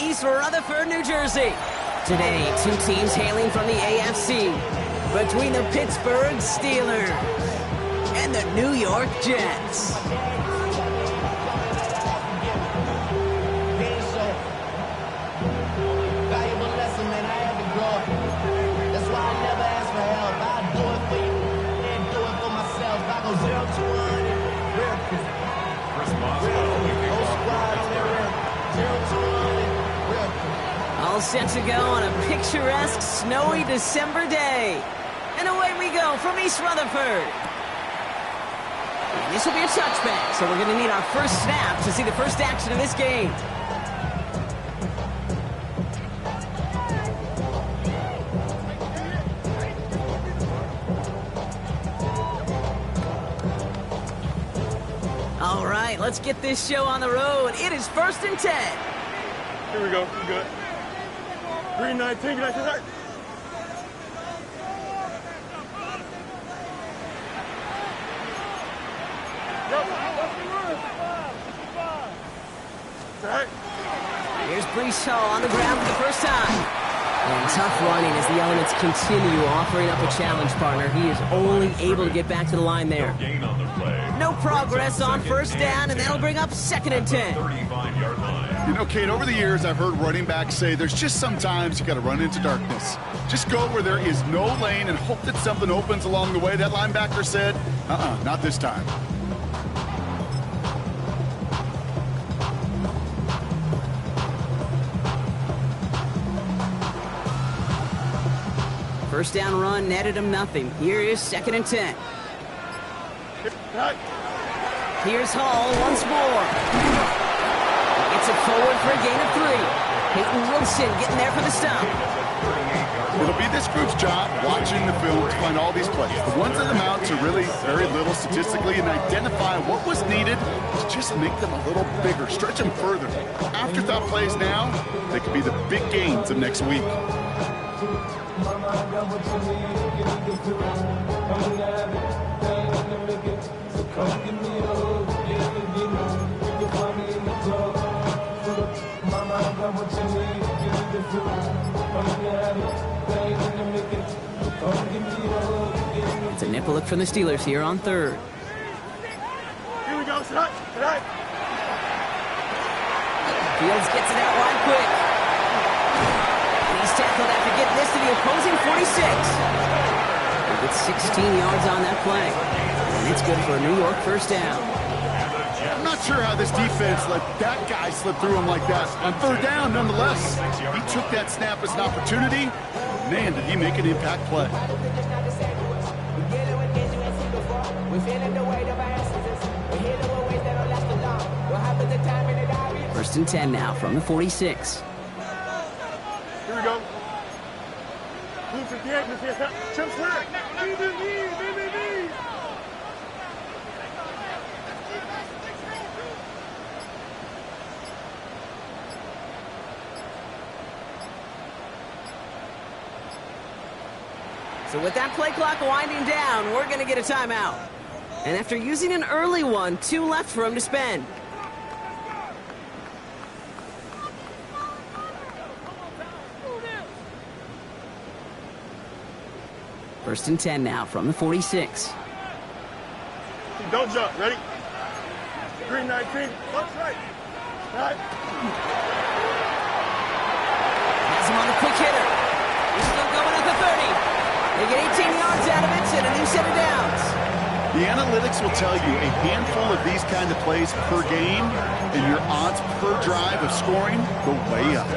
East Rutherford, New Jersey. Today, two teams hailing from the AFC. Between the Pittsburgh Steelers and the New York Jets. All set to go on a picturesque, snowy December day. And away we go from East Rutherford. And this will be a touchback, so we're going to need our first snap to see the first action of this game. All right, let's get this show on the road. It is 1st and 10. Here we go. We good. 319. Get out to that. Here's Breece Hall on the ground for the first time. And tough running as the elements continue offering up a challenge, partner. He is only able to get back to the line there. No progress on first down, and that'll bring up 2nd and 10. You know, Kate, over the years, I've heard running backs say there's just sometimes you got to run into darkness. Just go where there is no lane and hope that something opens along the way. That linebacker said, not this time. First down run netted him nothing. Here is 2nd and 10. Here's Hall once more. Gets it forward for a gain of 3. Peyton Wilson getting there for the stop. It'll be this group's job watching the film to find all these plays. The ones that amount to really very little statistically and identify what was needed to just make them a little bigger, stretch them further. Afterthought plays now, they could be the big gains of next week. It's a nipple look from the Steelers here on 3rd. Here we go. Tonight. Fields gets it out wide quick. He's tackled after getting this to the opposing 46. He gets 16 yards on that play. And it's good for a New York first down. I'm not sure how this defense let that guy slip through him like that. On 3rd down, nonetheless, he took that snap as an opportunity. Man, did he make an impact play. First and 10 now from the 46. Here we go. So with that play clock winding down, we're going to get a timeout. And after using an early one, 2 left for him to spend. First and 10 now from the 46. Don't jump. Ready? 319. Left, right. Has him on the quick hitter. He's still going at the 30. They get 18 yards out of it and a new set of downs. The analytics will tell you a handful of these kind of plays per game, and your odds per drive of scoring go way up.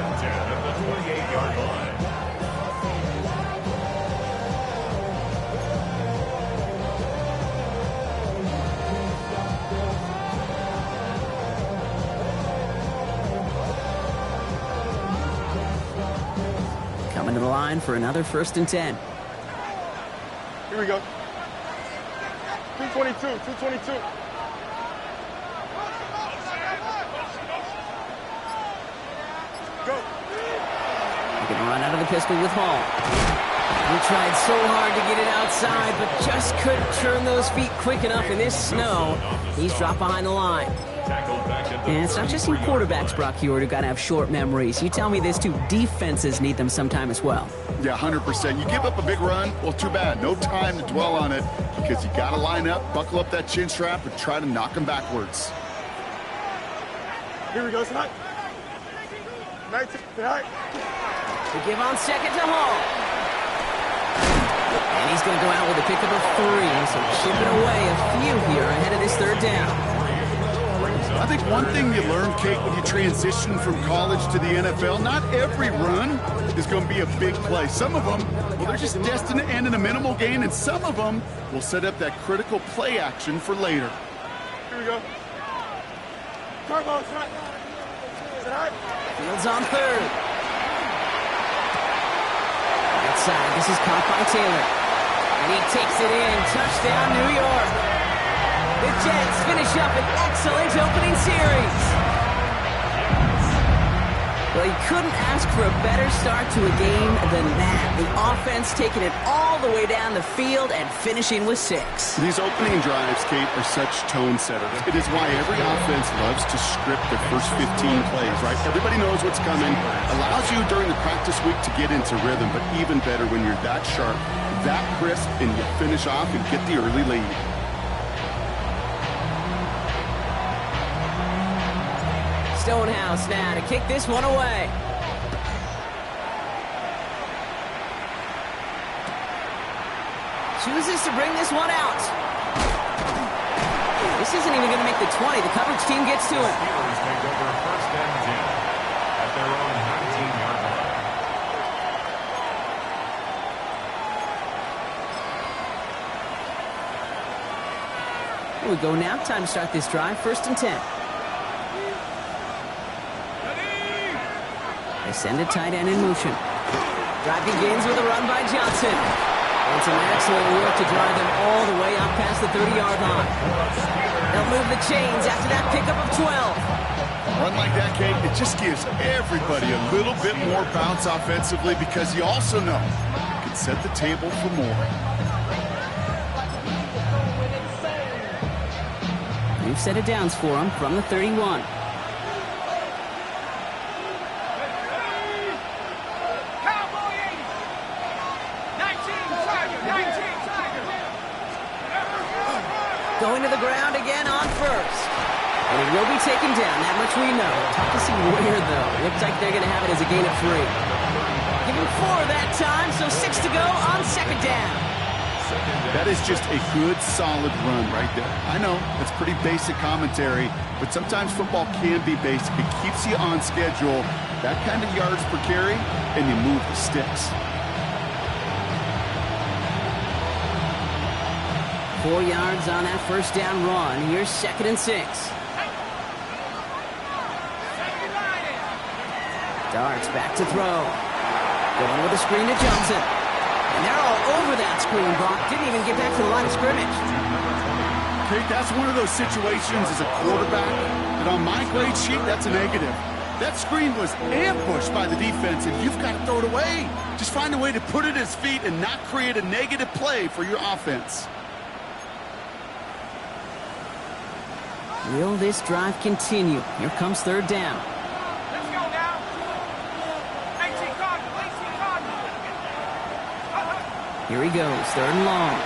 Coming to the line for another 1st and 10. Here we go. 222. Go. He can run out of the pistol with Hall. He tried so hard to get it outside, but just couldn't turn those feet quick enough in this snow. He's dropped behind the line. And it's not just you quarterbacks, Brock Huard, who got to have short memories. You tell me this too, defenses need them sometime as well. Yeah, 100%. You give up a big run, well, too bad. No time to dwell on it because you got to line up, buckle up that chin strap, and try to knock them backwards. Here we go, tonight. 19, tonight. The give on second to Hall. And he's going to go out with a pickup of 3, so chipping away a few here ahead of this third down. I think one thing you learn, Kate, when you transition from college to the NFL, not every run is going to be a big play. Some of them, well, they're just destined to end in a minimal gain, and some of them will set up that critical play action for later. Here we go. Carbo, tonight. Fields on third. Outside, this is caught by Taylor. And he takes it in. Touchdown, New York. The Jets finish up an excellent opening series. Well, you couldn't ask for a better start to a game than that. The offense taking it all the way down the field and finishing with 6. These opening drives, Kate, are such tone setters. It is why every offense loves to script their first 15 plays, right? Everybody knows what's coming. Allows you during the practice week to get into rhythm, but even better when you're that sharp, that crisp, and you finish off and get the early lead. Stonehouse now to kick this one away. Chooses to bring this one out. This isn't even going to make the 20. The coverage team gets to it. Steelers take over first and 10 at their own 19-yard line. Here we go now. Time to start this drive. First and 10. They send a tight end in motion. Drive begins with a run by Johnson. And some excellent work to drive them all the way up past the 30-yard line. They'll move the chains after that pickup of 12. A run like that, Kate, it just gives everybody a little bit more bounce offensively because you also know you can set the table for more. New set of downs for them from the 31. Going to the ground again on first. And he will be taken down, that much we know. Tough to see where, though. Looks like they're going to have it as a gain of 3. Give him 4 that time, so 6 to go on second down. That is just a good, solid run right there. I know, that's pretty basic commentary, but sometimes football can be basic. It keeps you on schedule, that kind of yards per carry, and you move the sticks. 4 yards on that first down run. Here's second and 6. Darts back to throw. Going with a screen to Johnson. And they're all over that screen, Brock. Didn't even get back to the line of scrimmage. Kate, that's one of those situations as a quarterback that on my grade sheet, that's a negative. That screen was ambushed by the defense, and you've got to throw it away. Just find a way to put it at his feet and not create a negative play for your offense. Will this drive continue? Here comes third down. Let's go now. 18 Cardinals. Here he goes, third and long.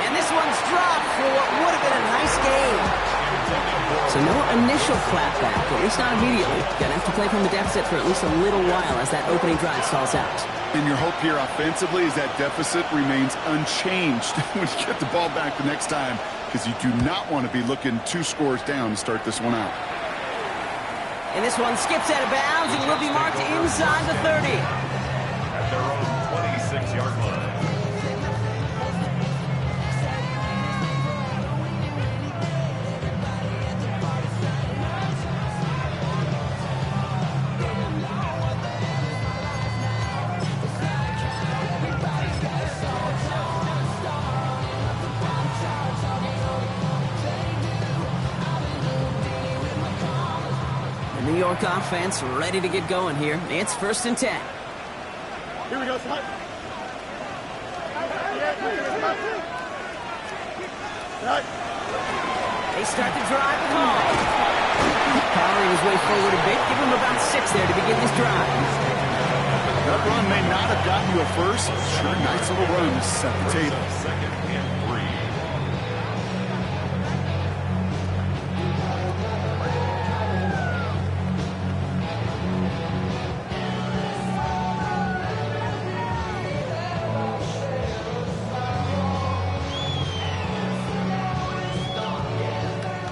And this one's dropped for what would have been a nice game. So no initial clapback, at least not immediately. Gonna have to play from the deficit for at least a little while as that opening drive stalls out. And your hope here offensively is that deficit remains unchanged when you get the ball back the next time, because you do not want to be looking 2 scores down to start this one out. And this one skips out of bounds and will be marked inside the 30. At their own 26-yard line. The New York offense ready to get going here. It's first and 10. Here we go, son. They start the drive with Hall. Powering his way forward a bit. Give him about 6 there to begin this drive. That run may not have gotten you a first. Sure, nice little run to set the table. Second and 3.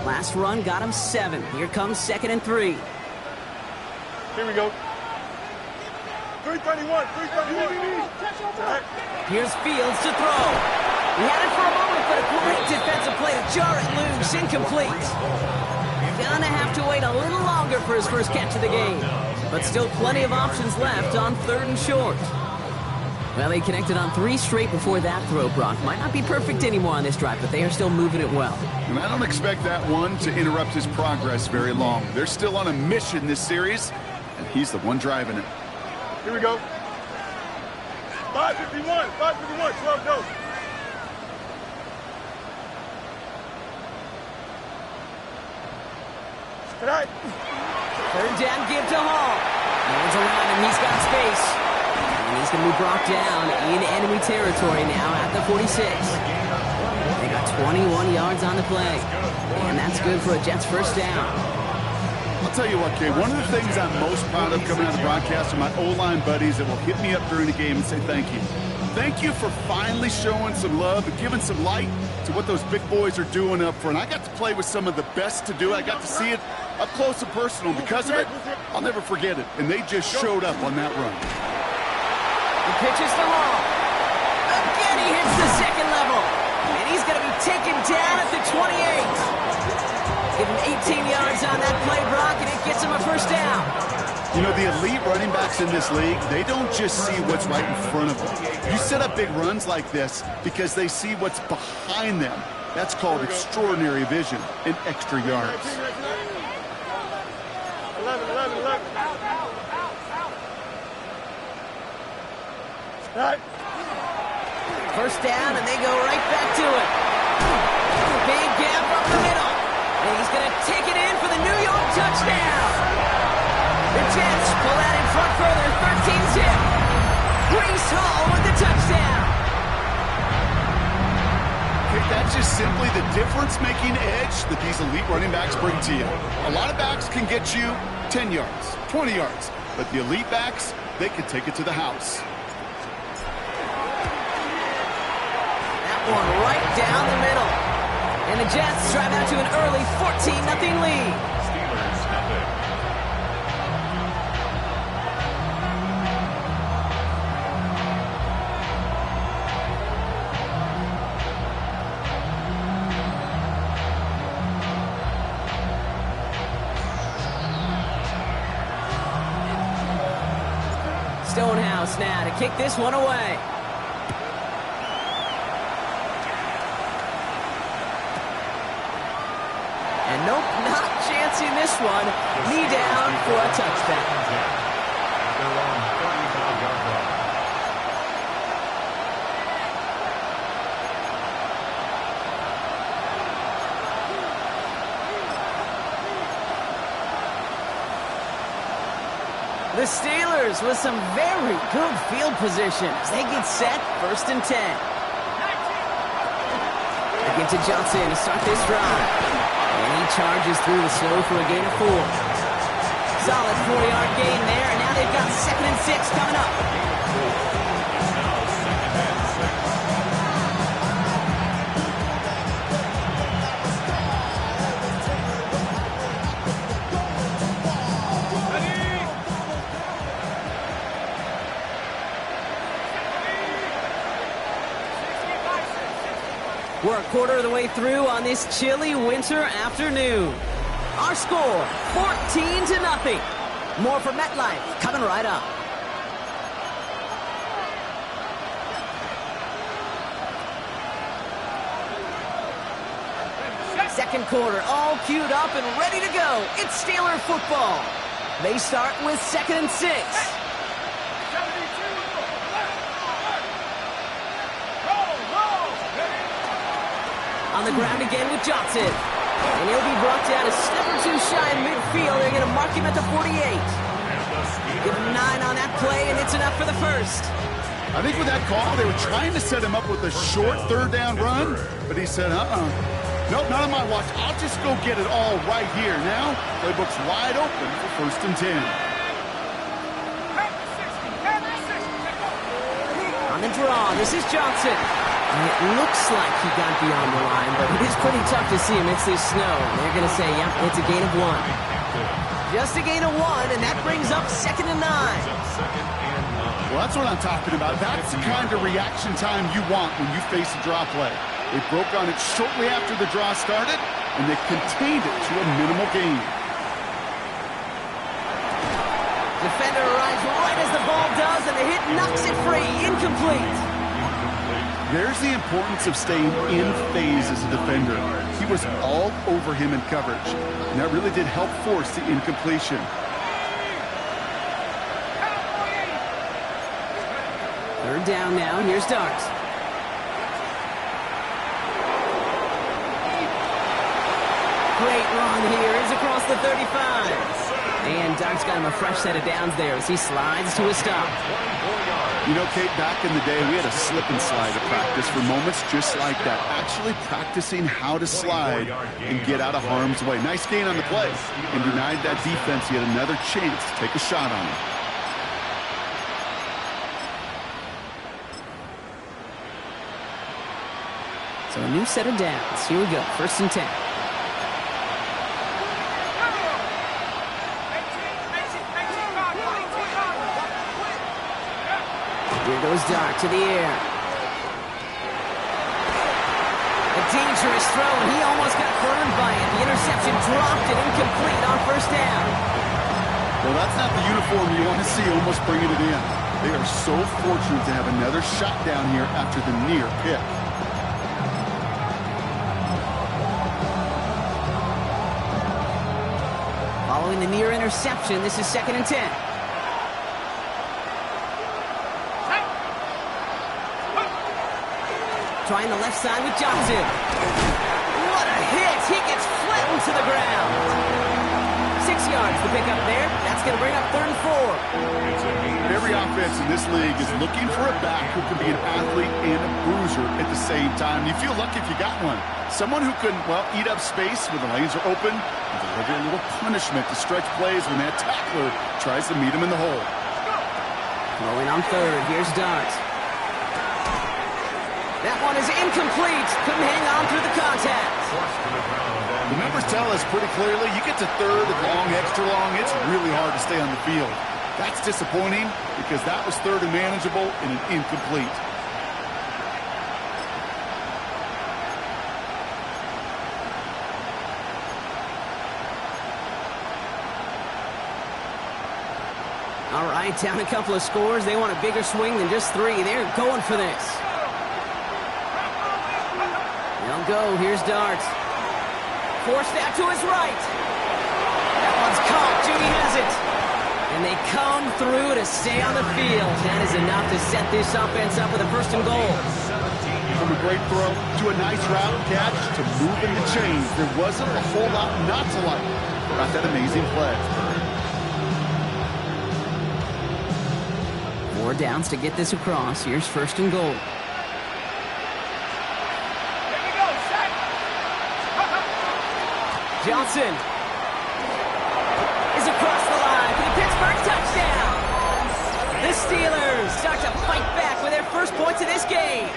Last run got him 7. Here comes 2nd and 3. Here we go. 331, 331. Here's Fields to throw. He had it for a moment, but a great defensive play to jar it loose. Incomplete. Gonna have to wait a little longer for his first catch of the game. But still plenty of options left on 3rd and short. Well, they connected on 3 straight before that throw, Brock. Might not be perfect anymore on this drive, but they are still moving it well. And I don't expect that one to interrupt his progress very long. They're still on a mission this series, and he's the one driving it. Here we go. 551, 551, 12 goes. Tonight. 3rd down, give to Hall. No one's around him, he's got space. And he's going to be brought down in enemy territory now at the 46. They got 21 yards on the play. And that's good for a Jets first down. I'll tell you what, Kay, one of the things I'm most proud of coming out of the broadcast are my O-line buddies that will hit me up during the game and say thank you. Thank you for finally showing some love and giving some light to what those big boys are doing up front. I got to play with some of the best to do it. I got to see it up close and personal. Because of it, I'll never forget it. And they just showed up on that run. The pitch is to Hall. Again, he hits the 2nd level. And he's going to be taken down at the 28. Give him 18 yards on that play, Brock, and it gets him a first down. You know, the elite running backs in this league, they don't just see what's right in front of them. You set up big runs like this because they see what's behind them. That's called extraordinary vision and extra yards. 11. First down, and they go right back to it. Big gap up the middle. And he's going to take it in for the New York touchdown. The Jets pull out in front further, 13-zip. Breece Hall with the touchdown. Okay, that's just simply the difference-making edge that these elite running backs bring to you. A lot of backs can get you 10 yards, 20 yards, but the elite backs, they can take it to the house. That one right down the middle. And the Jets drive out to an early 14-0 lead. Steelers nothing. Stonehouse now to kick this one away. And nope, not chancing this one. Knee down for a touchdown. At their own 35-yard line. The Steelers with some very good field position as they get set, 1st and 10. They get to Johnson to start this drive. And he charges through the snow for a gain of 4. Solid 4-yard gain there, and now they've got 2nd and 6 coming up. We're a quarter of the way through on this chilly winter afternoon. Our score, 14-0. More for MetLife coming right up. Second quarter, all queued up and ready to go. It's Steeler football. They start with 2nd and 6. On the ground again with Johnson. And he'll be brought down a step or two shy in midfield. They're going to mark him at the 48. Give him 9 on that play, and it's enough for the first. I think with that call, they were trying to set him up with a short third down run, but he said, nope, not on my watch. I'll just go get it all right here. Now, playbook's wide open for 1st and 10. On the draw, this is Johnson. And it looks like he got beyond the line, but it is pretty tough to see amidst this snow. They're going to say, yep, it's a gain of 1. Just a gain of 1, and that brings up 2nd and 9. Well, that's what I'm talking about. That's the kind of reaction time you want when you face a draw play. They broke on it shortly after the draw started, and they contained it to a minimal gain. Defender arrives right as the ball does, and the hit knocks it free. Incomplete. There's the importance of staying in phase as a defender. He was all over him in coverage, and that really did help force the incompletion. Third down now. Here's Dart. Great run here. He's across the 35. And Dart's got him a fresh set of downs there as he slides to a stop. You know, Kate, back in the day, we had a slip and slide at practice for moments just like that. Actually practicing how to slide and get out of harm's way. Nice gain on the play, and denied that defense yet another chance to take a shot on him. So a new set of downs. Here we go. 1st and 10. Here goes Dart to the air. A dangerous throw, and he almost got burned by it. The interception dropped and incomplete on 1st down. Well, that's not the uniform you want to see almost bringing it in. They are so fortunate to have another shot down here after the near pick. Following the near interception, this is 2nd and 10. Trying the left side with Johnson. What a hit! He gets flattened to the ground. 6 yards to pick up there. That's going to bring up 3rd and 4. Every offense in this league is looking for a back who can be an athlete and a bruiser at the same time. You feel lucky if you got one. Someone who can, well, eat up space when the lanes are open and deliver a little punishment to stretch plays when that tackler tries to meet him in the hole. Throwing on 3rd. Here's Dart. That one is incomplete. Couldn't hang on through the contact. The numbers tell us pretty clearly, you get to 3rd and long, extra long, it's really hard to stay on the field. That's disappointing because that was 3rd and manageable and an incomplete. All right, down a couple of scores. They want a bigger swing than just 3. They're going for this. They'll go. Here's Dart. Forced out to his right. That one's caught. Judy has it. And they come through to stay on the field. That is enough to set this offense up with a 1st and goal. From a great throw to a nice route catch to moving the chains, there wasn't a whole lot not to like about that amazing play. 4 downs to get this across. Here's 1st and goal. Johnson is across the line for the Pittsburgh touchdown. The Steelers start to fight back with their first points of this game.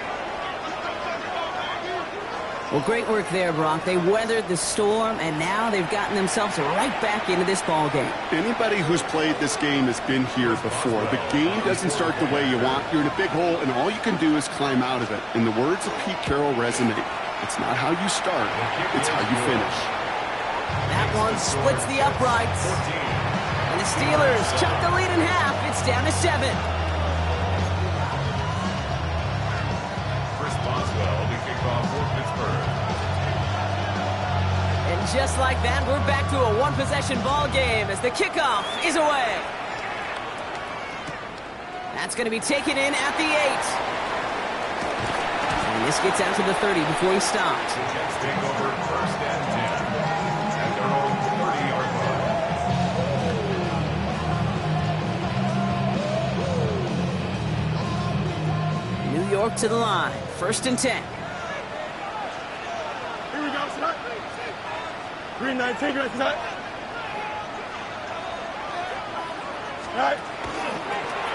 Well, great work there, Brock. They weathered the storm, and now they've gotten themselves right back into this ball game. Anybody who's played this game has been here before. The game doesn't start the way you want. You're in a big hole, and all you can do is climb out of it. In the words of Pete Carroll resonate, it's not how you start, it's how you finish. That one splits the uprights. And the Steelers chop the lead in half. It's down to 7. Chris Boswell, the kickoff for Pittsburgh. And just like that, we're back to a one-possession ball game as the kickoff is away. That's going to be taken in at the 8. And And this gets out to the 30 before he stops. The Jets take over first and 10 at their own 30-yard line. New York to the line. First and 10. Here we go, start. 3-19, right side. All right.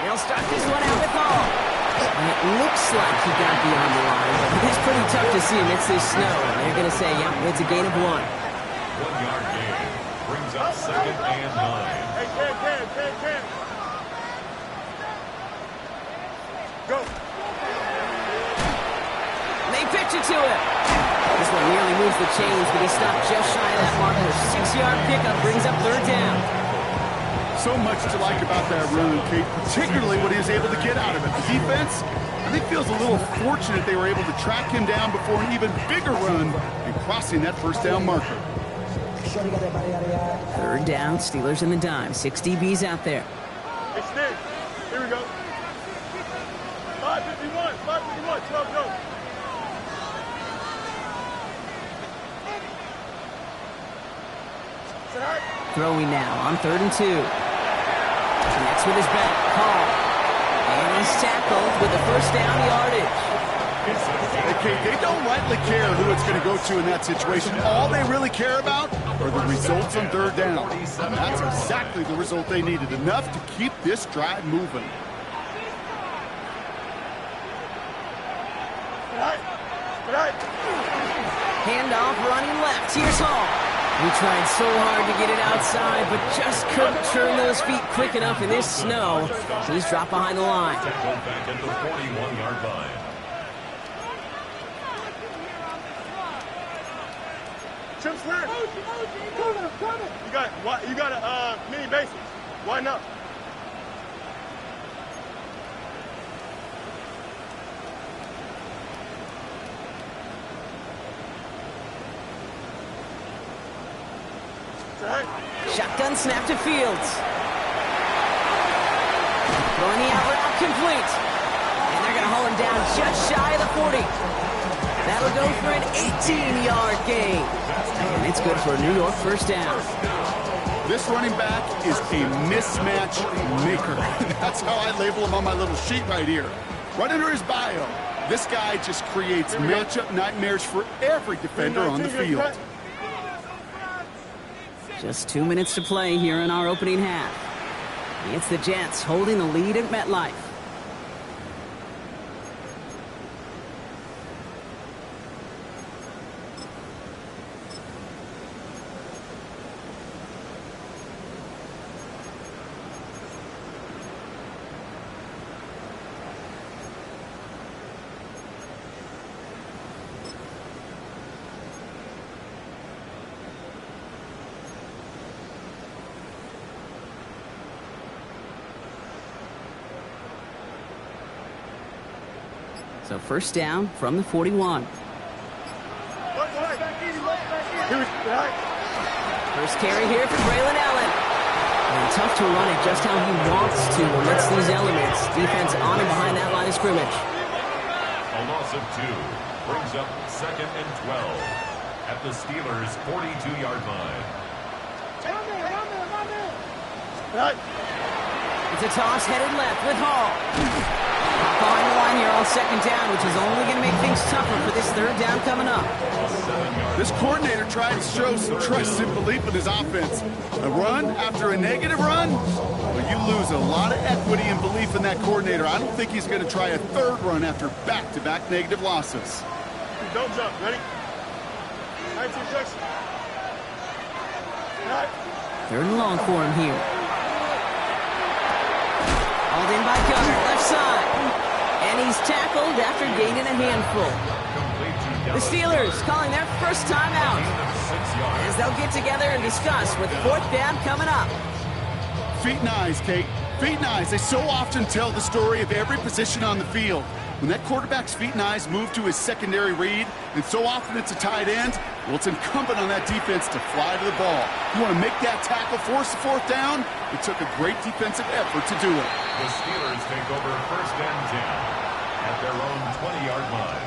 They'll start this one out with Hall. And it looks like he got beyond the line, but it is pretty tough to see amidst this snow. And they're going to say, yeah, it's a gain of 1. 1 yard gain brings up second and 9. Hey, Cam. Go. They pitch it to him. This one nearly moves the chains, but he stopped just shy of that marker. 6-yard pickup brings up third down. So much to like about that run, Kate, particularly what he was able to get out of it. The defense, I think, feels a little fortunate they were able to track him down before an even bigger run and crossing that first down marker. Third down, Steelers in the dime. 6 DBs out there. Extend. Here we go. 5:51, 12 go. Throwing now on 3rd and 2. Connects with his back. Hall. And he's tackled with the first down yardage. Okay, they don't rightly care who it's going to go to in that situation. All they really care about are the results on third down. And that's exactly the result they needed. Enough to keep this drive moving. Handoff running left. Here's Hall. He tried so hard to get it outside, but just couldn't turn those feet quick enough in this snow. So he's dropped behind the line. Tackled back at the 41-yard line. Trips clear. You got a mini bases. Why not? Shotgun snap to Fields. Throwing the out route complete. And they're going to haul him down just shy of the 40. That'll go for an 18-yard gain. And it's good for a New York first down. This running back is a mismatch maker. That's how I label him on my little sheet right here. Right under his bio, this guy just creates matchup nightmares for every defender on the field. Just 2 minutes to play here in our opening half. It's the Jets holding the lead at MetLife. So first down from the 41. First carry here for Braylon Allen. And tough to run it just how he wants to amidst these elements. Defense on and behind that line of scrimmage. A loss of 2 brings up second and 12 at the Steelers' 42-yard line. It's a toss headed left with Hall. Behind the line here on second down, which is only going to make things tougher for this third down coming up. This coordinator tried to show some trust and belief in his offense. A run after a negative run? Well, you lose a lot of equity and belief in that coordinator. I don't think he's going to try a third run after back-to-back negative losses. Don't jump. Ready? 19 Jackson. Third and long for him here. Hauled in by Gunner, left side. And he's tackled after gaining a handful. The Steelers calling their first time out as they'll get together and discuss with fourth down coming up. Feet and eyes, Kate. Feet and eyes. They so often tell the story of every position on the field. When that quarterback's feet and eyes move to his secondary read, and so often it's a tight end, well, it's incumbent on that defense to fly to the ball. You want to make that tackle, force the fourth down? It took a great defensive effort to do it. The Steelers take over first and 10 at their own 20-yard line.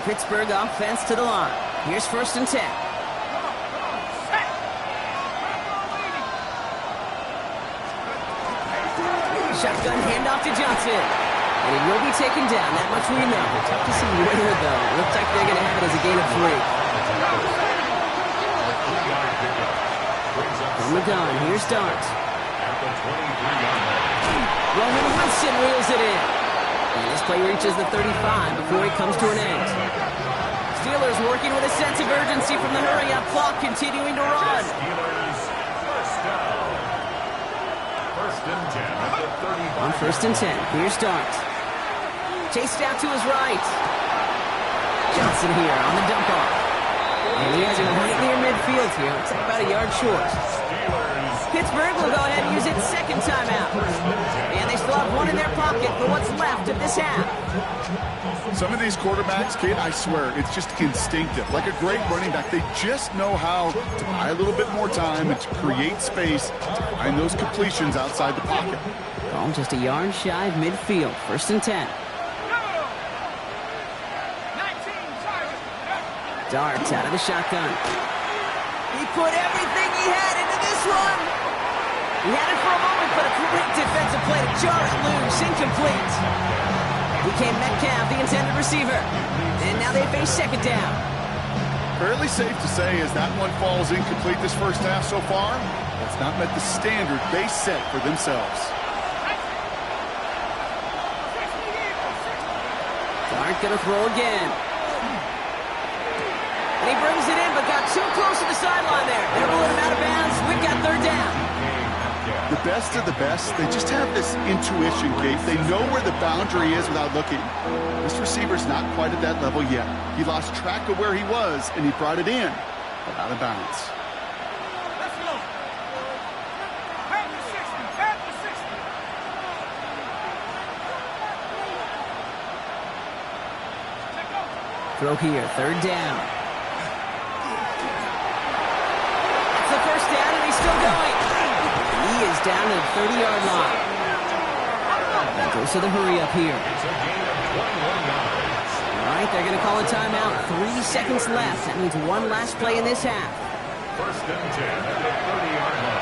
Pittsburgh offense to the line. Here's 1st and 10. Shotgun handoff to Johnson. And he will be taken down. That much we know. Tough to see later, though. Looks like they're going to have it as a gain of 3. From the gun, here's Dart. Roman Wilson reels it in. And this play reaches the 35 before it comes to an end. Steelers working with a sense of urgency from the hurry-up clock, continuing to run. On 1st and 10, here's Dart. Chased out to his right. Johnson here on the dump off. And he has it right near midfield here. Looks like about a yard short. Pittsburgh will go ahead and use its 2nd timeout. And they still have one in their pocket for what's left of this half. Some of these quarterbacks, kid, I swear, it's just instinctive. Like a great running back, they just know how to buy a little bit more time and to create space to find those completions outside the pocket. Oh, just a yard shy of midfield. 1st and 10. Dart out of the shotgun. He put everything he had into this one. He had it for a moment, but a great defensive play to jar it loose, incomplete. Became Metcalf, the intended receiver. And now they face 2nd down. Fairly safe to say as that one falls incomplete this first half so far, that's not met the standard they set for themselves. Dart gonna throw again. And he brings it in, but got too close to the sideline there. They're rolling him out of bounds. We've got 3rd down. The best of the best, they just have this intuition, Kate. They know where the boundary is without looking. This receiver's not quite at that level yet. He lost track of where he was, and he brought it in, but out of bounds. Let's go. Pat the 60. Pat the 60. Throw here, 3rd down. That's the 1st down, and he's still going. He is down to the 30-yard line. And goes to the hurry-up here. All right, they're going to call a timeout. 3 seconds left. That means one last play in this half. 1st and 10 at the 30-yard line.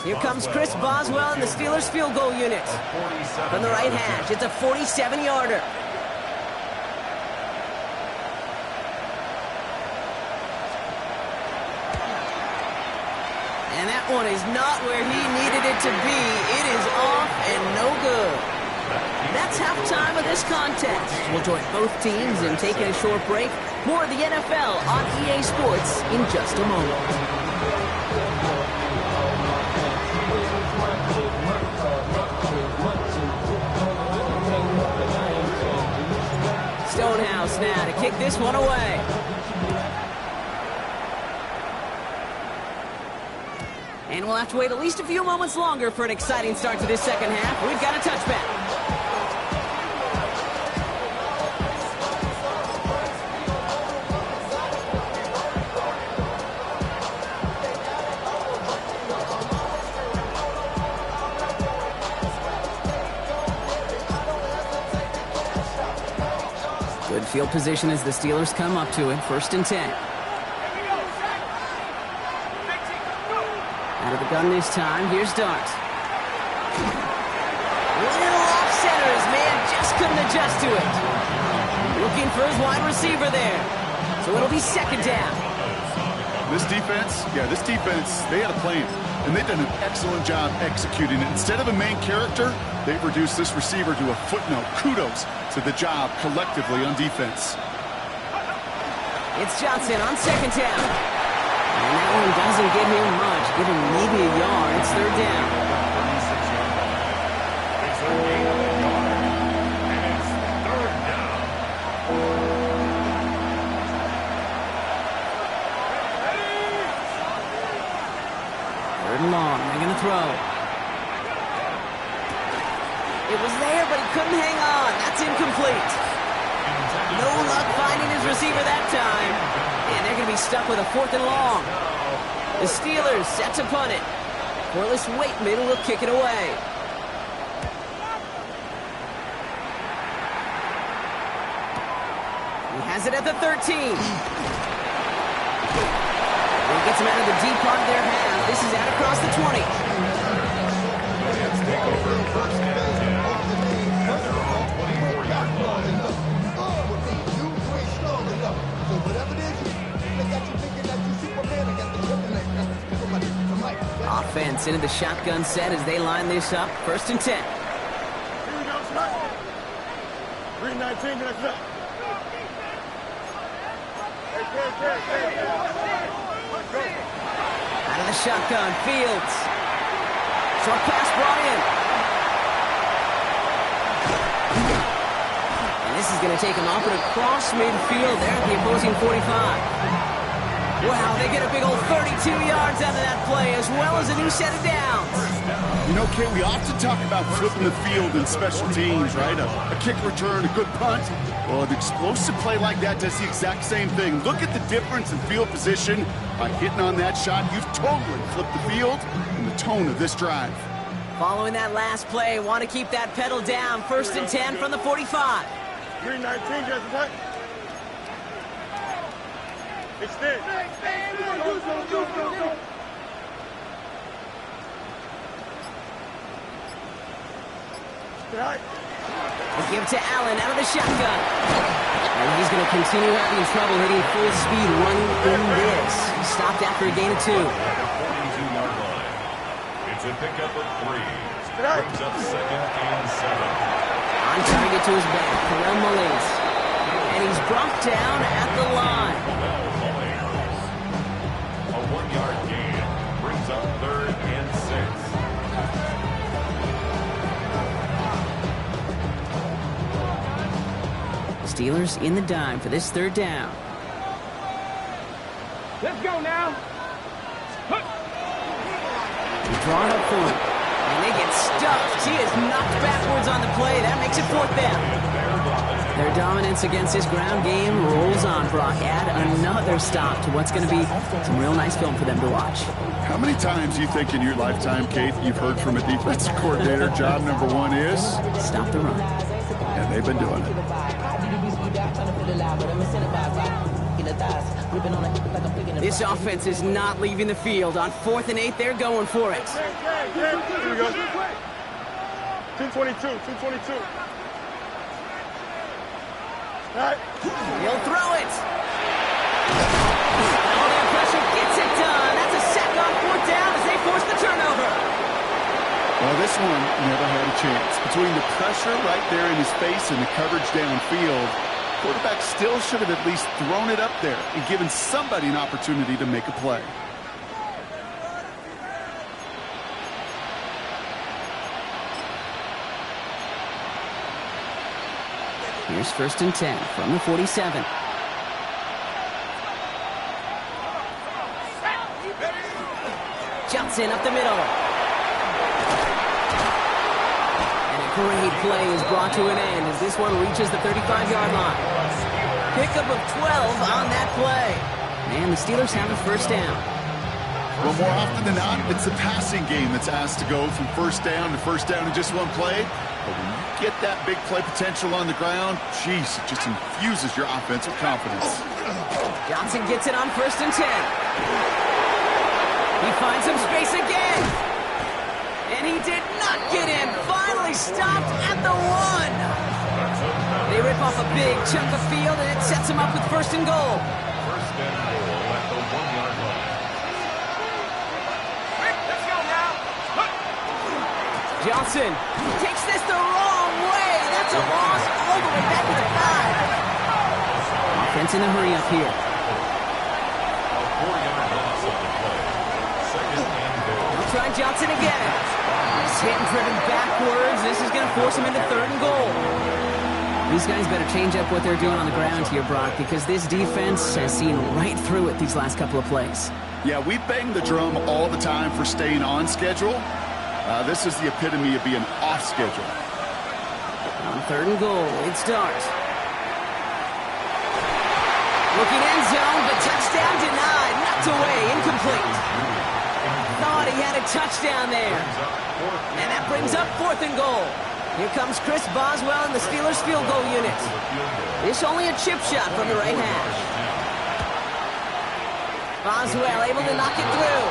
Here comes Chris Boswell and the Steelers field goal unit. From the right hash, it's a 47-yarder. And that one is not where he needed it to be. It is off and no good. That's halftime of this contest. We'll join both teams in taking a short break. More of the NFL on EA Sports in just a moment. Stonehouse now to kick this one away. And we'll have to wait at least a few moments longer for an exciting start to this 2nd half. We've got a touchback. Good field position as the Steelers come up to it. 1st and 10. Out of the gun this time. Here's Dart. Little off center. His man just couldn't adjust to it. Looking for his wide receiver there. So it'll be 2nd down. This defense, they had a plan. And they've done an excellent job executing it. Instead of a main character, they've reduced this receiver to a footnote. Kudos to the job collectively on defense. It's Johnson on 2nd down. And that one doesn't give him much. Give him maybe a yard. It's 3rd down. It's a gain of a yard. And it's 3rd down. 3rd and long. They're going to throw. It was there, but he couldn't hang on. That's incomplete. No luck finding his stuck with a 4th and long. The Steelers set to punt it. Corliss Waitman will kick it away. He has it at the 13. He gets him out of the deep part of their half. This is out across the 20. Take over first and 10. At their own 24-yard line. Offense into the shotgun set as they line this up. 1st and 10. Here we go, Scott. 319, get us up. Out of the shotgun, Fields. Short pass brought in. And this is going to take him off and across midfield there at the opposing 45. Wow, they get a big old 32 yards out of that play, as well as a new set of downs. You know, Kate, we often talk about flipping the field in special teams, right? A kick return, a good punt. Well, an explosive play like that does the exact same thing. Look at the difference in field position. By hitting on that shot, you've totally flipped the field and the tone of this drive. Following that last play, want to keep that pedal down. 1st and 10 from the 45. 319, get us up. Extend. They give to Allen out of the shotgun. And he's going to continue having trouble hitting full speed running in this. He stopped after a gain of 2. At the 42-yard line. It's a pickup of 3. Brings up 2nd and 7. On target to his back, Terrell Mullins. And he's brought down at the line. A 1-yard gain. Brings up 3rd and 6. Steelers in the dime for this 3rd down. Let's go now. They draw it up forward. And they get stuffed. He is knocked backwards on the play. That makes it 4th down. Their dominance against this ground game rolls on, Brock. Add another stop to what's going to be some real nice film for them to watch. How many times do you think in your lifetime, Kate, you've heard from a defensive coordinator, job number 1 is? Stop the run. And they've been doing it. This offense is not leaving the field. On 4th and 8, they're going for it. Here we go. 222, 222. All right. He'll throw it. All that pressure gets it done. That's a sack on 4th down as they force the turnover. Well, this one never had a chance. Between the pressure right there in his face and the coverage downfield, quarterback still should have at least thrown it up there and given somebody an opportunity to make a play. Here's 1st and 10 from the 47. Johnson up the middle. And a great play is brought to an end as this one reaches the 35-yard line. Pickup of 12 on that play. And the Steelers have a 1st down. Well, more often than not, it's the passing game that's asked to go from 1st down to 1st down in just one play. But when you get that big play potential on the ground, geez, it just infuses your offensive confidence. Johnson gets it on 1st and 10. He finds some space again. And he did not get in. Finally stopped at the 1. They rip off a big chunk of field, and it sets him up with 1st and goal. 1st and goal at the 1-yard line. Let's go now. Johnson takes this the wrong way. That's a loss all the way back to the 5. Offense in a hurry up here. A 4-yard loss on the play. 2nd and goal. They'll try Johnson again. He's hit and driven backwards. This is going to force him into 3rd and goal. These guys better change up what they're doing on the ground here, Brock, because this defense has seen right through it these last couple of plays. Yeah, we bang the drum all the time for staying on schedule. This is the epitome of being off schedule. On 3rd and goal, it starts. Looking end zone, but touchdown denied. Knocked away, incomplete. Thought he had a touchdown there. And that brings up 4th and goal. Here comes Chris Boswell in the Steelers field goal unit. This only a chip shot from the right hash. Boswell able to knock it through.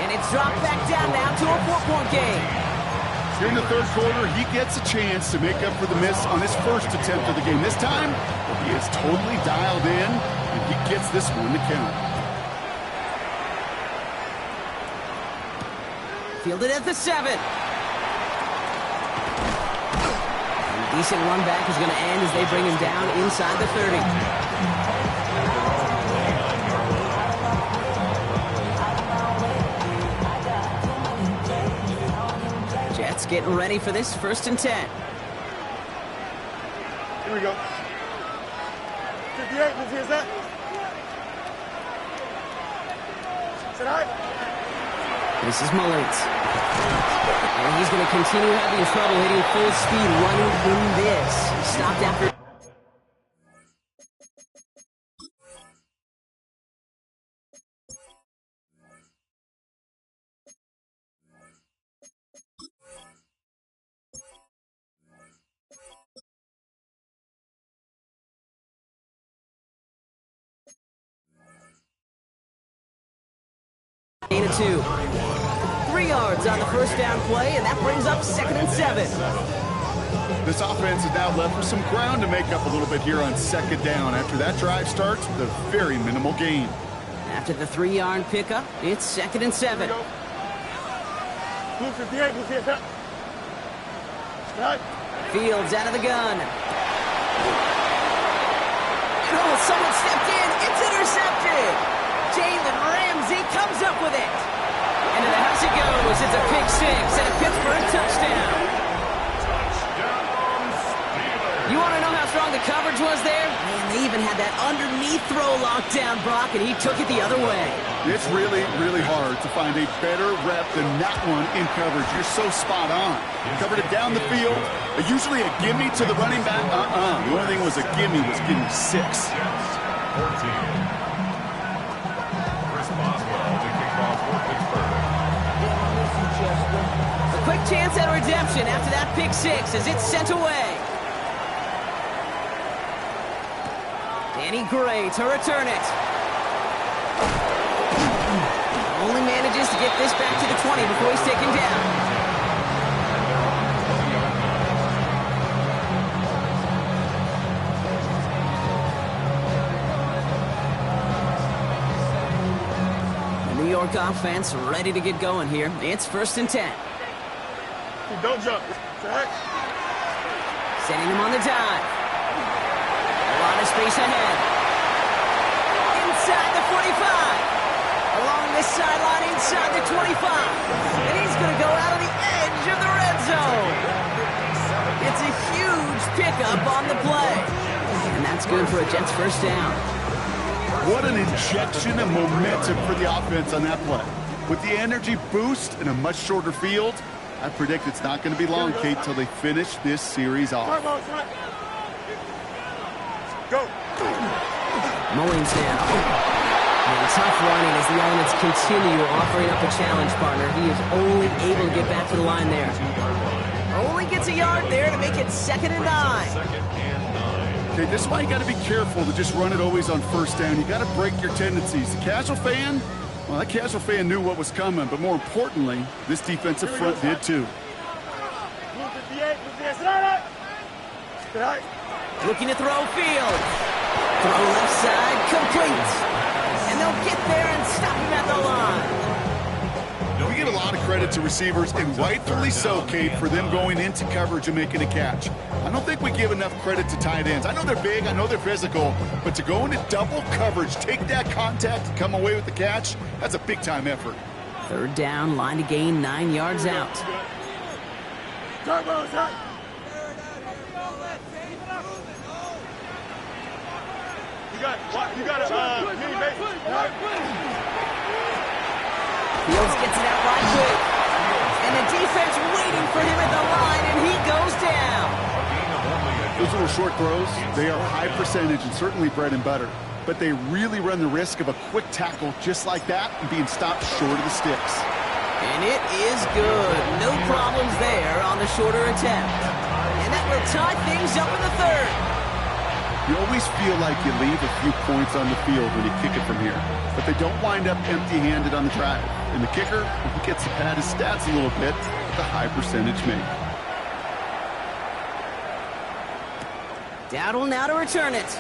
And it's dropped back down now to a 4-point game. Here in the third quarter, he gets a chance to make up for the miss on his first attempt of the game. This time, he is totally dialed in, and he gets this one to count. Fielded at the 7. Decent run back is going to end as they bring him down inside the 30. Jets getting ready for this 1st and 10. Here we go. 58, let's hear that. Sit high. This is Mullins. And he's going to continue having trouble hitting full speed running in this. Stopped after. Gain of 2. 3 yards on the first down play, and that brings up 2nd and 7. This offense is now left with some ground to make up a little bit here on 2nd down. After that drive starts with a very minimal gain. After the 3-yard pickup, it's 2nd and 7. Blue 58, let's hear that. Right. Fields out of the gun. Oh, someone stepped in. It's intercepted. Jalen Ramsey comes up with it. And to the house it goes. It's a pick 6 and a Pittsburgh touchdown. You want to know how strong the coverage was there? Man, they even had that underneath throw locked down, Brock, and he took it the other way. It's really, really hard to find a better rep than that one in coverage. You're so spot on. Covered it down the field. Usually a gimme to the running back. The only thing was a gimme was gimme 6. 14. Chris Boswell to kick off for Pittsburgh. A quick chance at redemption after that pick 6 as it's sent away. Danny Gray to return it. Only manages to get this back to the 20 before he's taken down. The New York offense ready to get going here. It's 1st and 10. Don't jump. Sending him on the dive. A lot of space ahead. Inside the 45. Along this sideline inside the 25. And he's going to go out on the edge of the red zone. It's a huge pickup on the play. And that's good for a Jets 1st down. What an injection of momentum for the offense on that play. With the energy boost in a much shorter field, I predict it's not going to be long, Kate, till they finish this series off. Go. Mullins now. And tough running as the elements continue offering up a challenge partner. He is only able to get back to the line there. Only gets a yard there to make it 2nd and 9. Okay, this is why you got to be careful to just run it always on 1st down. You got to break your tendencies. The casual fan, well, that casual fan knew what was coming, but more importantly, this defensive front did too. Looking to throw field. Throw left side, complete. And they'll get there and stop him at the line. We get a lot of credit to receivers, and rightfully so, Kate, for them going into coverage and making a catch. I don't think we give enough credit to tight ends. I know they're big, I know they're physical, but to go into double coverage, take that contact, and come away with the catch, that's a big-time effort. 3rd down, line to gain 9 yards out. You got it. Fields gets it out right quick. And the defense waiting for him at the line, and he goes down. Those little short throws, they are high percentage and certainly bread and butter. but they really run the risk of a quick tackle just like that and being stopped short of the sticks. And it is good. No problems there on the shorter attempt. And that will tie things up in the third. You always feel like you leave a few points on the field when you kick it from here, but they don't wind up empty-handed on the drive. And the kicker, he gets to pad his stats a little bit with a high percentage make. Dowdle now to return it.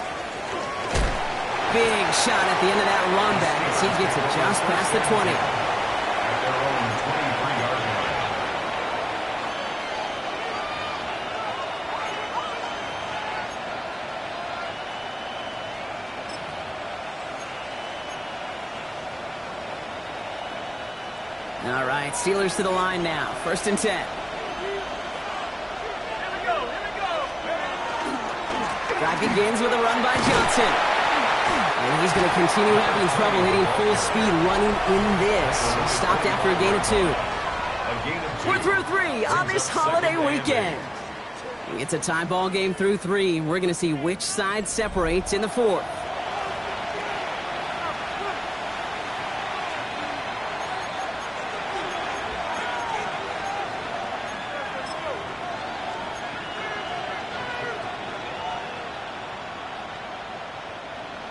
Big shot at the end of that run back as he gets it just past the 20. At their own 23-yard line. All right, Steelers to the line now. 1st and 10. Drive begins with a run by Johnson. And he's going to continue having trouble hitting full speed running in this. Stopped after a gain of 2. A gain of 2. We're through 3 on this holiday weekend. It's a tie ball game through 3. We're going to see which side separates in the 4th.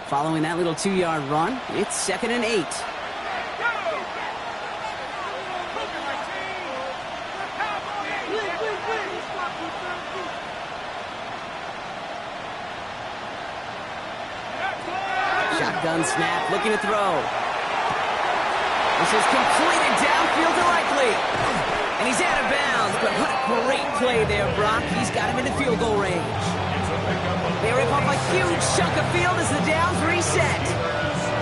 Following that little 2-yard run, it's 2nd and 8. Shotgun snap, looking to throw. This is completed downfield to Likely. And he's out of bounds, but what a great play there, Brock. He's got him into field goal range. They rip off a huge chunk of field as the downs reset.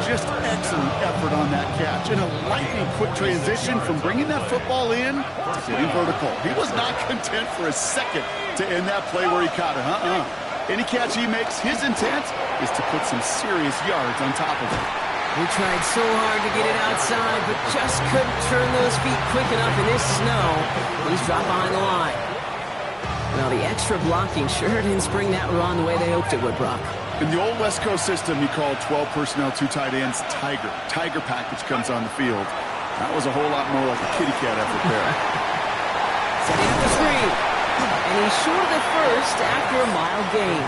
Just excellent effort on that catch. And a lightning quick transition from bringing that football in to getting vertical. He was not content for a second to end that play where he caught it. Any catch he makes, his intent is to put some serious yards on top of it. He tried so hard to get it outside, but just couldn't turn those feet quick enough in this snow. He's dropped behind the line. Well, the extra blocking sure didn't spring that run the way they hoped it would, Brock. In the old West Coast system, you called 12 personnel, 2 tight ends, Tiger. Tiger package comes on the field. That was a whole lot more like a kitty cat effort there. Setting up the screen. And he's short of the first after a mile gain.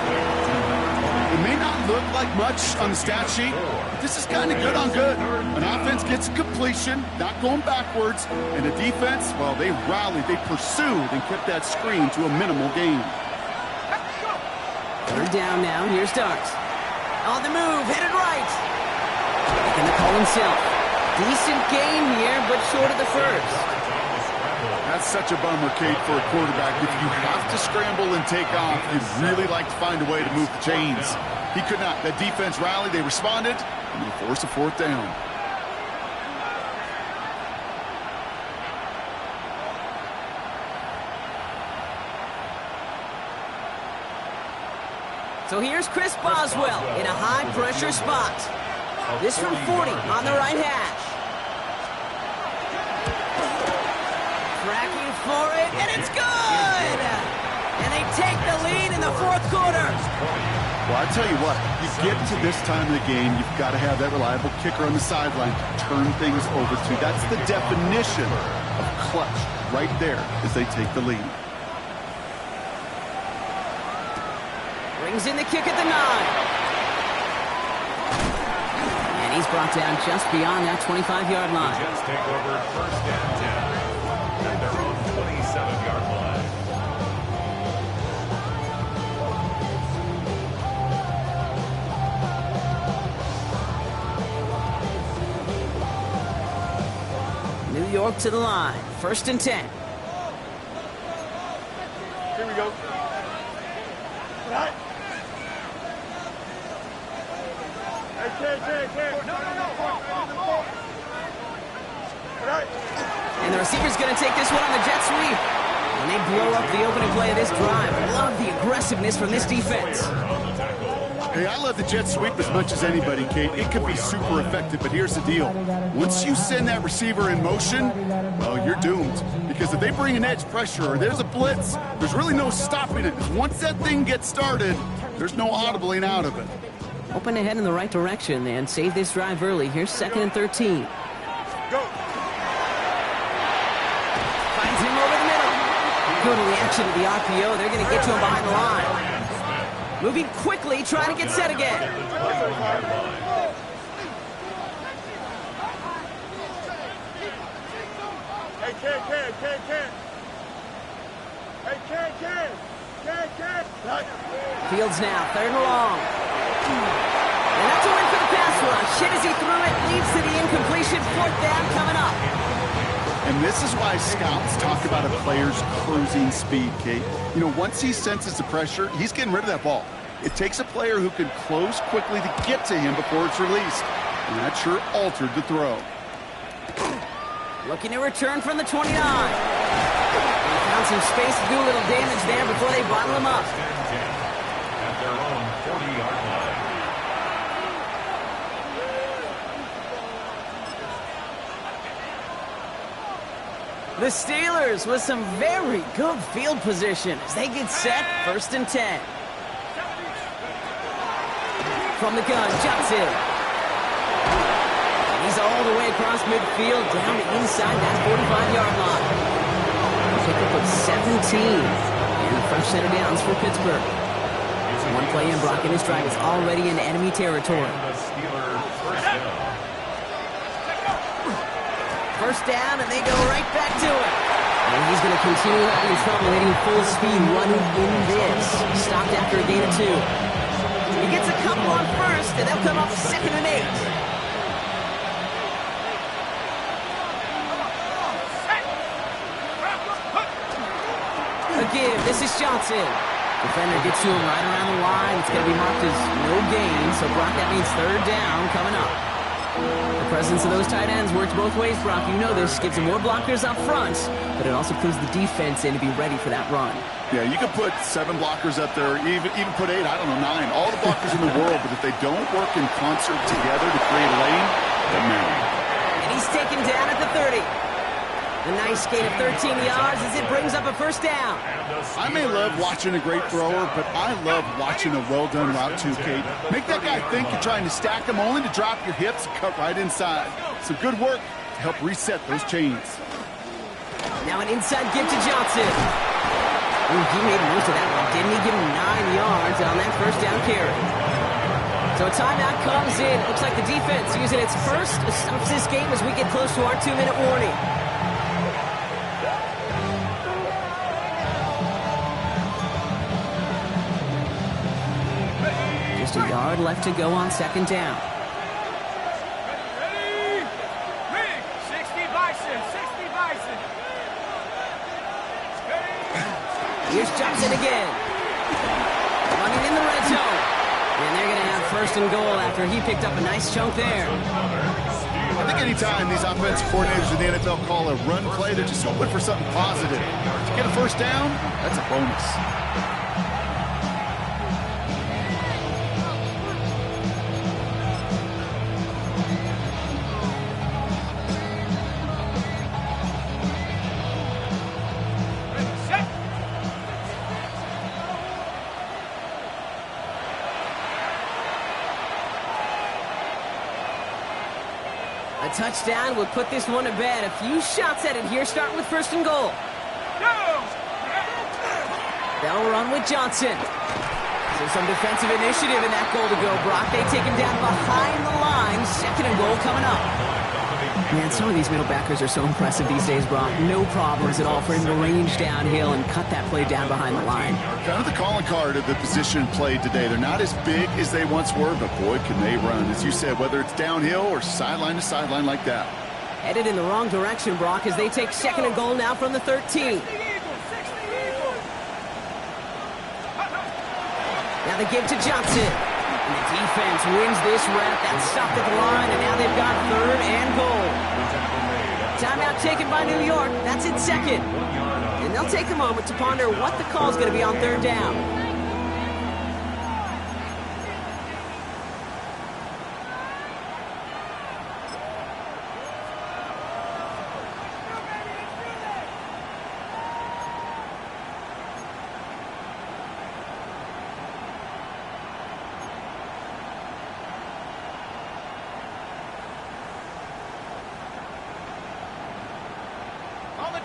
It may not look like much on the stat sheet, but this is kind of good on good. An offense gets a completion, not going backwards, and a defense, well, they rallied, they pursued, and kept that screen to a minimal gain. 3rd down now, here's Starks. On the move, headed right. Making the call himself. Decent gain here, but short of the first. That's such a bummer, Kate, for a quarterback. If you have to scramble and take off, you'd really like to find a way to move the chains. He could not. That defense rallied, they responded, and they forced a 4th down. So here's Chris Boswell in a high-pressure spot. This from 40 on the right hash. Tracking for it, and it's good! And they take the lead in the 4th quarter. Well, I tell you what, you get to this time of the game, you've got to have that reliable kicker on the sideline to turn things over to. That's the definition of clutch right there as they take the lead. Brings in the kick at the 9. And he's brought down just beyond that 25-yard line. The Jets take over 1st and 10 at their own 27-yard line. New York to the line. 1st and 10. Here we go. Right. And the receiver's going to take this one on the jet sweep. And they blow up the opening play of this drive. I love the aggressiveness from this defense. Hey, I love the jet sweep as much as anybody, Kate. It could be super effective, but here's the deal. Once you send that receiver in motion, well, you're doomed. Because if they bring an edge pressure or there's a blitz, there's really no stopping it. Once that thing gets started, there's no audibling out of it. hoping to head in the right direction and save this drive early. Here's 2nd and 13. Go. Finds him over the middle. Good reaction to the RPO. They're going to get to him behind the line. Moving quickly, trying to get set again. Hey, Ken. Hey, Ken. Fields now, 3rd and long. And that's a win for the pass rush. Hit as he threw it, leads to the incompletion. 4th down coming up. And this is why scouts talk about a player's closing speed, Kate. You know, once he senses the pressure, he's getting rid of that ball. It takes a player who can close quickly to get to him before it's released. And that sure altered the throw. Looking to return from the 29. They found some space to do a little damage there before they bottle him up. At their own 40-yard line. The Steelers with some very good field position as they get set, 1st and 10. From the gun, Johnson. He's all the way across midfield, down to inside that 45-yard line. Pickup of 17. And a fresh set of downs for Pittsburgh. One play in, Brock in his drive is already in enemy territory. The Steelers first down. First down, and they go right back to it. And he's going to continue having trouble hitting full speed running in this. Stopped after a gain of 2. He gets a couple on first, and they'll come up 2nd and 8. Again, this is Johnson. Defender gets to him right around the line. It's going to be marked as no gain, so Brock, that means 3rd down coming up. The presence of those tight ends works both ways, Brock. You know this. Gives them more blockers up front, but it also clues the defense in to be ready for that run. Yeah, you could put 7 blockers up there, even put 8, I don't know, 9. All the blockers in the world, but if they don't work in concert together to create a lane, they're married. And he's taken down at the 30. A nice gain of 13 yards as it brings up a 1st down. I may love watching a great thrower, but I love watching a well-done route too, Kate. Make that guy think you're trying to stack him only to drop your hips and cut right inside. Some good work to help reset those chains. Now an inside give to Johnson. Ooh, he made most of that one, didn't he? Give him 9 yards on that 1st down carry. So a timeout comes in. Looks like the defense using its first of this game as we get close to our 2-minute warning. Just a yard left to go on 2nd down. Ready? 60 Bison. Here's Johnson again. Running in the red zone. And they're going to have 1st and goal after he picked up a nice chunk there. I think anytime these offensive coordinators in the NFL call a run play, they're just hoping for something positive. To get a 1st down, that's a bonus. A touchdown would put this one to bed. A few shots at it here, starting with 1st and goal. They'll run with Johnson. So some defensive initiative in that goal to go, Brock. They take him down behind the line. 2nd and goal coming up. Man, some of these middle backers are so impressive these days, Brock. No problems at all for him to range downhill and cut that play down behind the line. Kind of the calling card of the position played today. They're not as big as they once were, but boy, can they run. As you said, whether it's downhill or sideline to sideline like that. Headed in the wrong direction, Brock, as they take 2nd and goal now from the 13. Now they give to Johnson. And the defense wins this rep. That's stopped at the line, and now they've got 3rd and goal. Timeout taken by New York. That's in 2nd. And they'll take a moment to ponder what the call is going to be on 3rd down.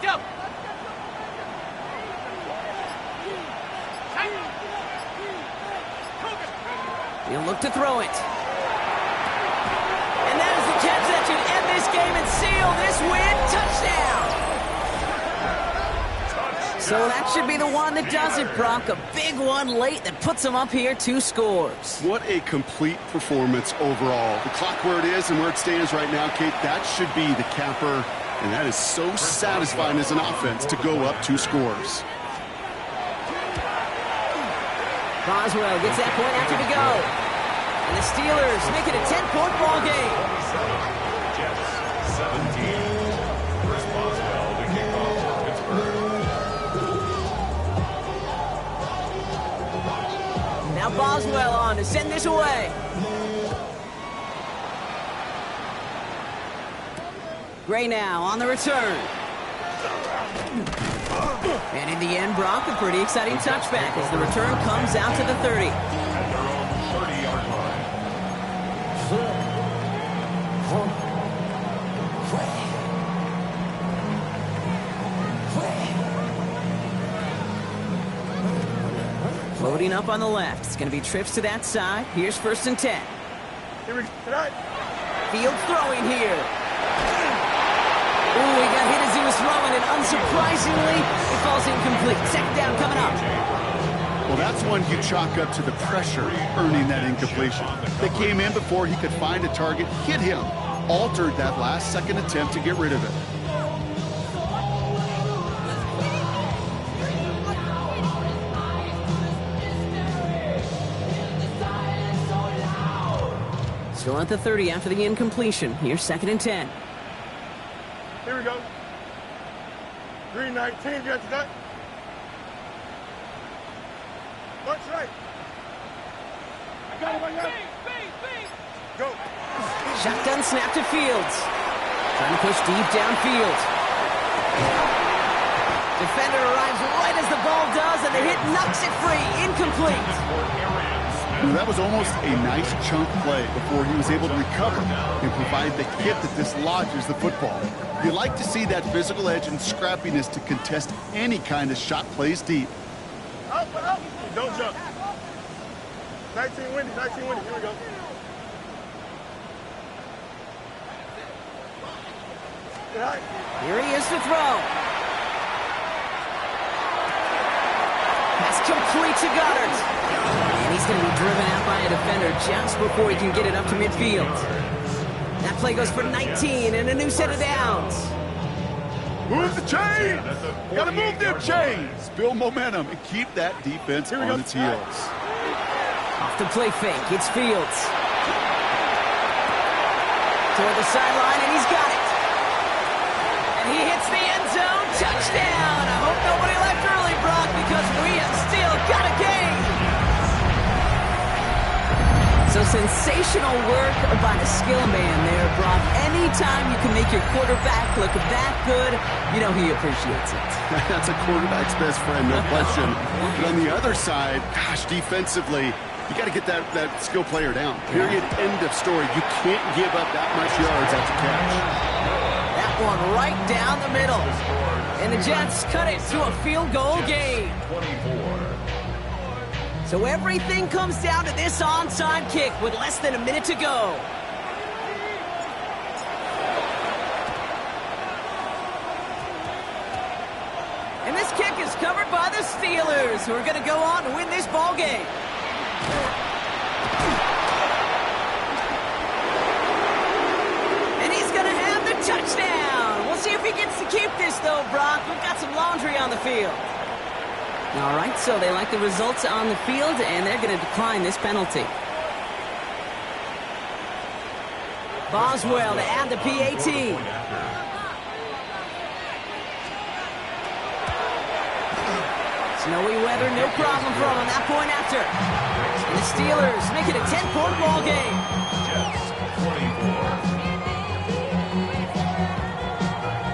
go. He'll look to throw it. And that is the catch that should end this game and seal this win. Touchdown! So that should be the one that does it, Brock. A big one late that puts them up here 2 scores. What a complete performance overall. The clock where it is and where it stands right now, Kate, that should be the capper. And that is so satisfying as an offense to go up 2 scores. Boswell gets that point after to go. And the Steelers make it a 10-point ball game. Jets 17. Chris Boswell to kick off for Pittsburgh. Now Boswell on to send this away. Gray now on the return. And in the end, Brock, a pretty exciting touchback as the return comes out to the 30. At their own 30-yard line. Loading up on the left. It's going to be trips to that side. Here's 1st and 10. Here we go. Fields throwing here. Ooh, he got hit as he was throwing, and unsurprisingly, it falls incomplete. 2nd down coming up. Well, that's one you chalk up to the pressure earning that incompletion. They came in before he could find a target, hit him, altered that last second attempt to get rid of it. Still at the 30 after the incompletion. Here's 2nd and 10. Here we go. 319, you got that? Watch right. I got him, Go. Shotgun snap to Fields. Trying to push deep downfield. Defender arrives right as the ball does, and the hit knocks it free. Incomplete. That was almost a nice chunk play before he was able to recover and provide the hit that dislodges the football. You like to see that physical edge and scrappiness to contest any kind of shot plays deep. Up. Don't jump. 19 windy. Here we go. Here he is to throw. Pass complete to Goddard. And he's going to be driven out by a defender just before he can get it up to midfield. That play goes for 19 and a new set of downs. Move the chains! Gotta move them chains! Build momentum and keep that defense on its heels. Off the play fake, it's Fields. Toward the sideline, and he's got it. And he hits the end zone. Touchdown! I hope nobody left early, Brock, because we have still got a game. So sensational work by the skill man there, Brock. Anytime you can make your quarterback look that good, you know he appreciates it. That's a quarterback's best friend, no question. But on the other side, gosh, defensively, you got to get that skill player down. Period. End of story. You can't give up that much yards after catch. That one right down the middle. And the Jets cut it to a field goal game. 24. So everything comes down to this onside kick with less than a minute to go. And this kick is covered by the Steelers, who are going to go on to win this ball game. And he's going to have the touchdown. We'll see if he gets to keep this, though, Brock. We've got some laundry on the field. All right, so they like the results on the field, and they're going to decline this penalty. Boswell to add the PAT. Snowy weather, no problem for him on that point after. And the Steelers make it a 10-point ball game. Jets 24.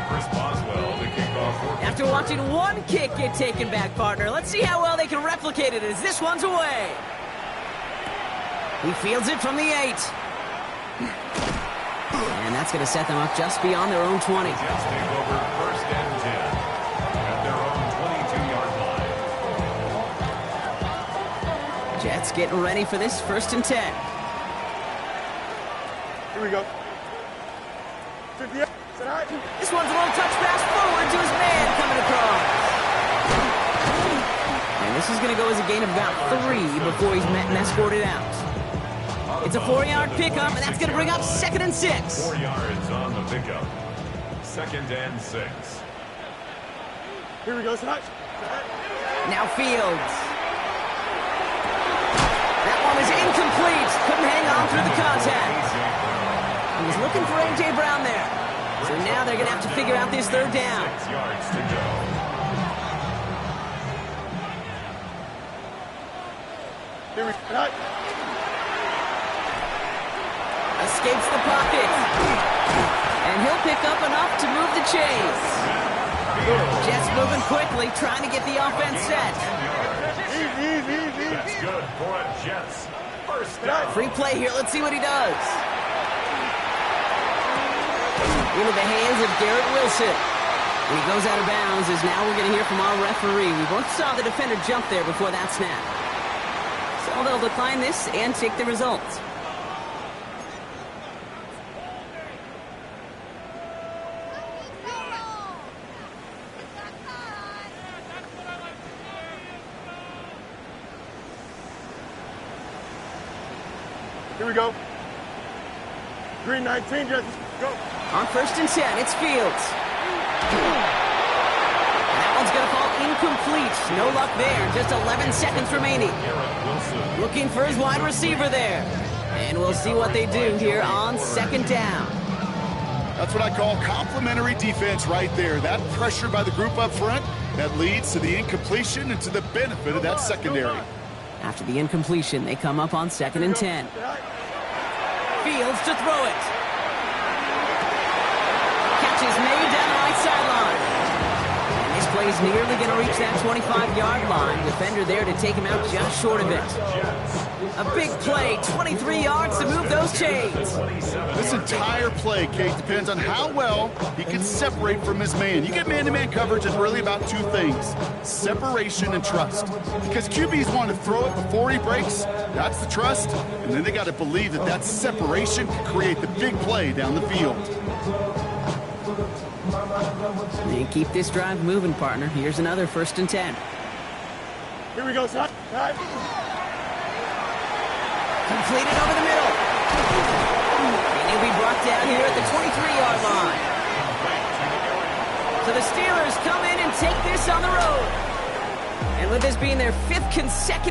Chris Boswell to kick off for After watching one kick get taken back, partner, let's see how well they can replicate it as this one's away. He fields it from the 8. And that's going to set them up just beyond their own 20. Jets take over 1st and 10 at their own 22-yard line. Jets getting ready for this 1st and 10. Here we go. 58. This one's a little touch pass forward to his man coming across. And this is going to go as a gain of about 3 before he's met and escorted out. It's a 4-yard pickup, and that's going to bring up 2nd and 6. 4 yards on the pickup. 2nd and 6. Here we go, Snatch. Now Fields. That one is incomplete. Couldn't hang on through the contact. He was looking for A.J. Brown there. So now they're going to have to figure out this 3rd down. 6 yards to go. Here we go. Escapes the pocket. And he'll pick up enough to move the chains. Jets moving quickly, trying to get the offense set. Easy. That's good for a Jets 1st down. Free play here. Let's see what he does. Into the hands of Garrett Wilson. When he goes out of bounds, as now we're going to hear from our referee. We both saw the defender jump there before that snap. So they'll decline this and take the result. Here we go. Green 19, Jets. Go. On 1st and 10, it's Fields. That one's going to fall incomplete. No luck there. Just 11 seconds remaining. Garrett Wilson. Looking for his wide receiver there. And we'll see what they do here on 2nd down. That's what I call complimentary defense right there. That pressure by the group up front, that leads to the incompletion and to the benefit of that secondary. After the incompletion, they come up on 2nd and 10. Fields to throw it. Catch is made down the right sideline. And this play is nearly going to reach that 25-yard line. Defender there to take him out just short of it. A big play, 23 yards to move those chains. This entire play, Kate, depends on how well he can separate from his man. You get man-to-man coverage, it's really about 2 things: separation and trust. Because QBs want to throw it before he breaks, that's the trust, and then they got to believe that that separation can create the big play down the field. And keep this drive moving, partner. Here's another 1st and 10. Here we go, Snatch. Completed over the middle. And he'll be brought down here at the 23-yard line. So the Steelers come in and take this on the road. And with this being their 5th consecutive